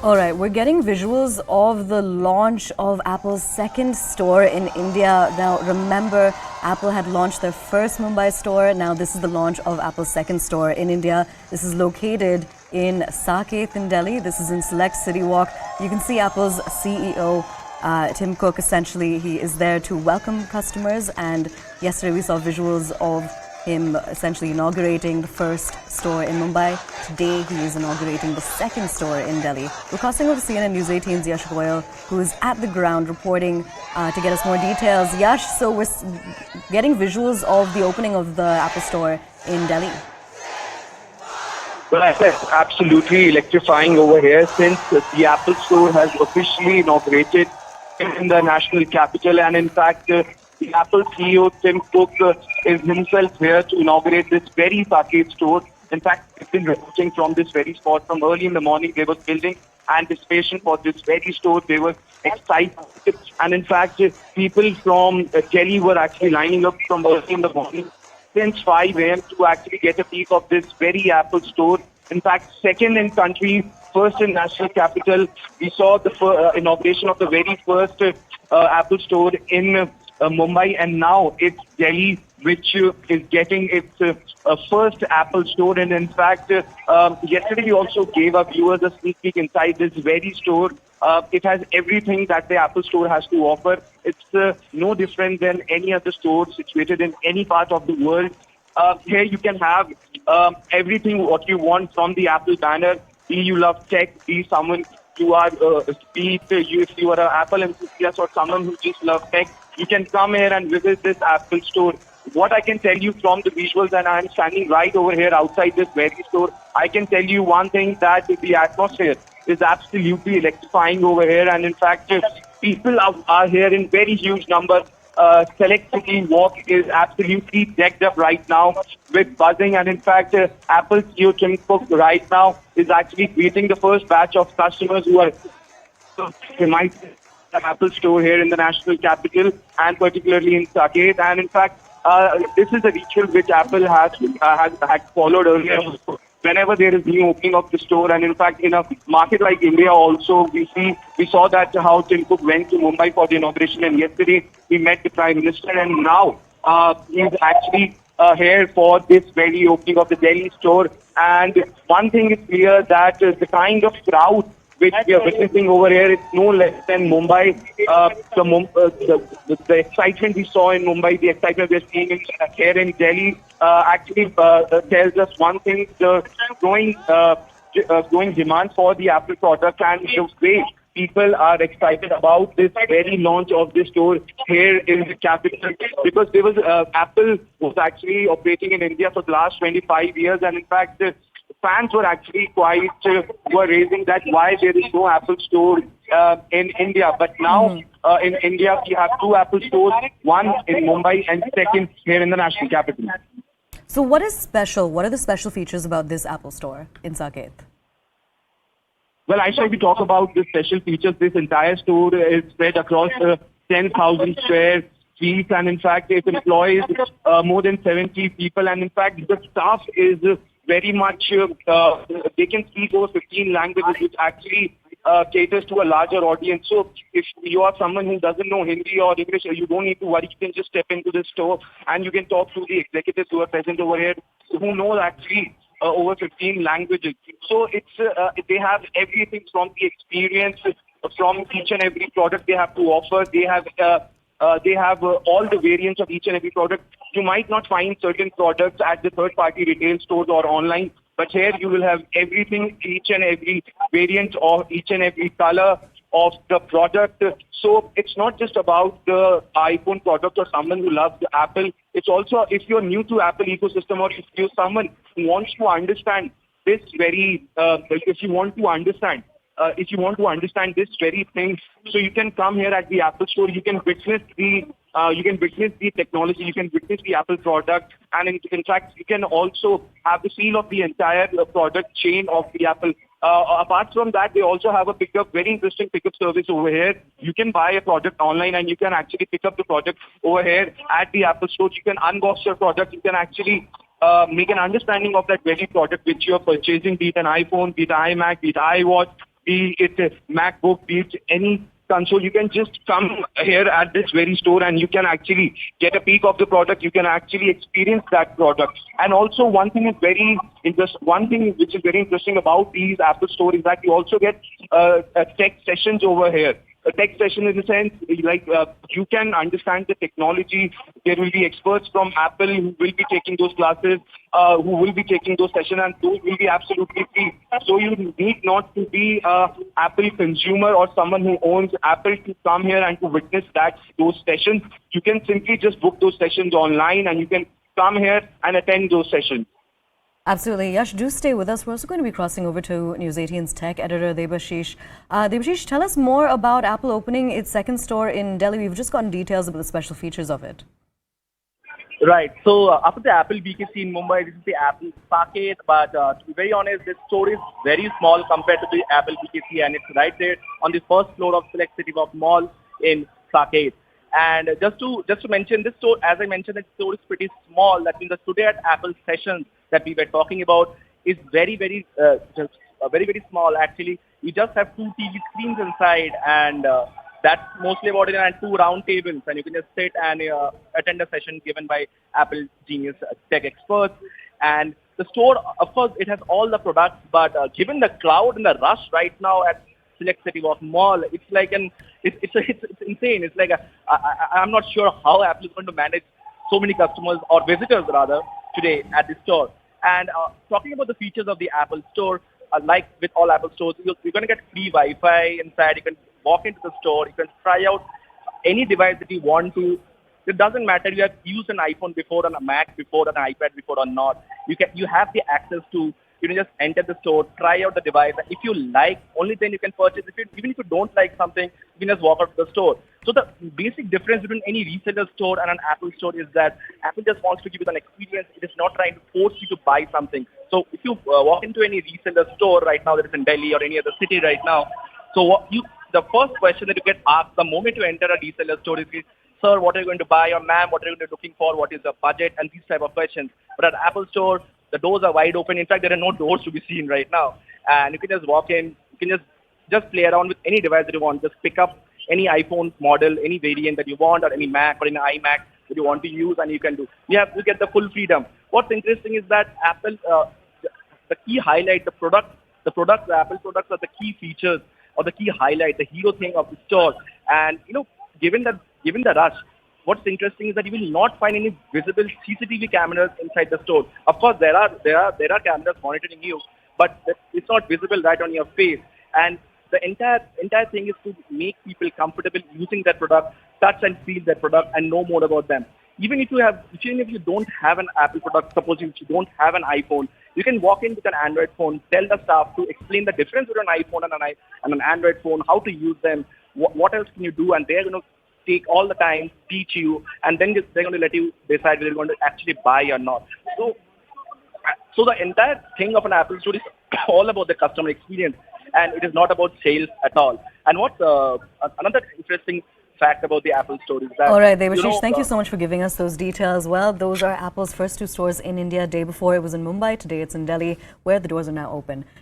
All right, we're getting visuals of the launch of Apple's second store in India. Now, remember, Apple had launched their first Mumbai store. Now, this is the launch of Apple's second store in India. This is located in Saket in Delhi. This is in Select City Walk. You can see Apple's CEO, Tim Cook, essentially. He is there to welcome customers. And yesterday, we saw visuals of him essentially inaugurating the first store in Mumbai. Today, he is inaugurating the second store in Delhi. We're crossing over to CNN News 18's Yash Goyal, who is at the ground reporting to get us more details. Yash, so we're getting visuals of the opening of the Apple store in Delhi. Well, it's absolutely electrifying over here since the Apple Store has officially inaugurated in the national capital. And in fact, the Apple CEO, Tim Cook, is himself here to inaugurate this very Saket store. In fact, I've been reporting from this very spot from early in the morning. They were building anticipation for this very store. They were excited. And in fact, people from Delhi were actually lining up from early in the morning since 5 a.m. to actually get a peek of this very Apple store. In fact, second in country, first in national capital. We saw the inauguration of the very first Apple store in Mumbai, and now it's Delhi, which is getting its first Apple store. And in fact, yesterday we also gave our viewers a sneak peek inside this very store. It has everything that the Apple Store has to offer. It's no different than any other store situated in any part of the world. Here you can have everything what you want from the Apple banner. Be you love tech, be someone you are, be it you if you are an Apple enthusiast or someone who just loves tech, you can come here and visit this Apple Store. What I can tell you from the visuals, and I'm standing right over here outside this very store, I can tell you one thing, that the atmosphere is absolutely electrifying over here. And in fact, people are here in very huge numbers. Select City Walk is absolutely decked up right now with buzzing. And in fact, Apple CEO Tim Cook right now is actually greeting the first batch of customers who are the Apple Store here in the national capital and particularly in Saket. And in fact, this is a ritual which Apple had followed earlier. Whenever there is new opening of the store, and in fact, in a market like India also, we saw that how Tim Cook went to Mumbai for the inauguration, and yesterday he met the Prime Minister, and now he's actually here for this very opening of the Delhi store. And one thing is clear, that the kind of crowd which we are witnessing over here, it's no less than Mumbai. The excitement we saw in Mumbai, the excitement we're seeing here in Delhi, actually tells us one thing: the growing demand for the Apple product, and the way people are excited about this very launch of this store here in the capital. Because there was Apple was actually operating in India for the last 25 years, and in fact, fans were actually quite were raising that why there is no Apple store in India. But now in India we have two Apple stores, one in Mumbai and second here in the national capital. So what is special? What are the special features about this Apple store in Saket? Well, I shall talk about the special features. This entire store is spread across 10,000 square feet, and in fact it employs more than 70 people, and in fact the staff is very much, they can speak over 15 languages, which actually caters to a larger audience. So if you are someone who doesn't know Hindi or English, you don't need to worry. You can just step into the store and you can talk to the executives who are present over here, who know actually over 15 languages. So it's they have everything from the experience, from each and every product they have to offer. They have all the variants of each and every product. You might not find certain products at the third-party retail stores or online, but here you will have everything, each and every variant or each and every color of the product. So it's not just about the iPhone product or someone who loves Apple. It's also, if you're new to Apple ecosystem, or if you're someone who wants to understand this very, if you want to understand this very thing, so you can come here at the Apple Store. You can witness the technology, you can witness the Apple product, and in fact, you can also have the feel of the entire product chain of the Apple. Apart from that, they also have a very interesting pickup service over here. You can buy a product online and you can actually pick up the product over here at the Apple Store. You can unbox your product. You can actually make an understanding of that very product which you are purchasing, be it an iPhone, be it an iMac, be it iWatch, be it a MacBook, be it any console, you can just come here at this very store and you can actually get a peek of the product. You can actually experience that product. And also one thing which is very interesting about these Apple Store is that you also get tech sessions over here. A tech session in the sense like you can understand the technology. There will be experts from Apple who will be taking those classes, who will be taking those sessions, and those will be absolutely free. So you need not to be a Apple consumer or someone who owns Apple to come here and to witness those sessions. You can simply just book those sessions online and you can come here and attend those sessions. Absolutely. Yash, do stay with us. We're also going to be crossing over to News 18's tech editor, Debashish. Debashish, tell us more about Apple opening its second store in Delhi. We've just gotten details about the special features of it. Right. So after the Apple BKC in Mumbai, this is the Apple Saket. But to be very honest, this store is very small compared to the Apple BKC, and it's right there on the first floor of Select City Walk Mall in Saket. And just to mention, this store, as I mentioned, this store is pretty small. That means that today at Apple sessions that we were talking about is very small. Actually, we just have two TV screens inside, and that's mostly about it. And two round tables, and you can just sit and attend a session given by Apple Genius tech experts. And the store, of course, it has all the products, but given the crowd and the rush right now at Select City Walk Mall, it's like it's insane. It's like I'm not sure how Apple is going to manage so many customers or visitors rather today at this store. And talking about the features of the Apple Store, like with all Apple stores, you're going to get free Wi-Fi inside. You can walk into the store. You can try out any device that you want to. It doesn't matter you have used an iPhone before, on a Mac before, on an iPad before or not. You have the access to. You can just enter the store, try out the device. If you like, only then you can purchase. Even if you don't like something, you can just walk out of the store. So the basic difference between any reseller store and an Apple store is that Apple just wants to give you an experience. It is not trying to force you to buy something. So if you walk into any reseller store right now that is in Delhi or any other city right now, the first question that you get asked the moment you enter a reseller store is, sir, what are you going to buy? Or ma'am, what are you going to be looking for? What is the budget? And these type of questions. But at Apple Store, the doors are wide open. In fact, there are no doors to be seen right now. And you can just walk in. You can just play around with any device that you want. Just pick up any iPhone model, any variant that you want, or any Mac or any iMac that you want to use, and you can do. You get the full freedom. What's interesting is that Apple, the key highlight, the Apple products are the key features or the key highlight, the hero thing of the store. And given the rush, what's interesting is that you will not find any visible CCTV cameras inside the store. Of course, there are cameras monitoring you, but it's not visible right on your face. And the entire thing is to make people comfortable using that product, touch and feel that product, and know more about them. Even if you don't have an Apple product, suppose if you don't have an iPhone, you can walk in with an Android phone, tell the staff to explain the difference between an iPhone and an Android phone, how to use them, what else can you do, and they're going to take all the time, teach you, and then they're going to let you decide whether you're going to actually buy or not. So the entire thing of an Apple Store is all about the customer experience, and it is not about sales at all. And what's another interesting fact about the Apple Store is that... All right, Debashish, thank you so much for giving us those details. Well, those are Apple's first two stores in India. Day before it was in Mumbai, today it's in Delhi, where the doors are now open.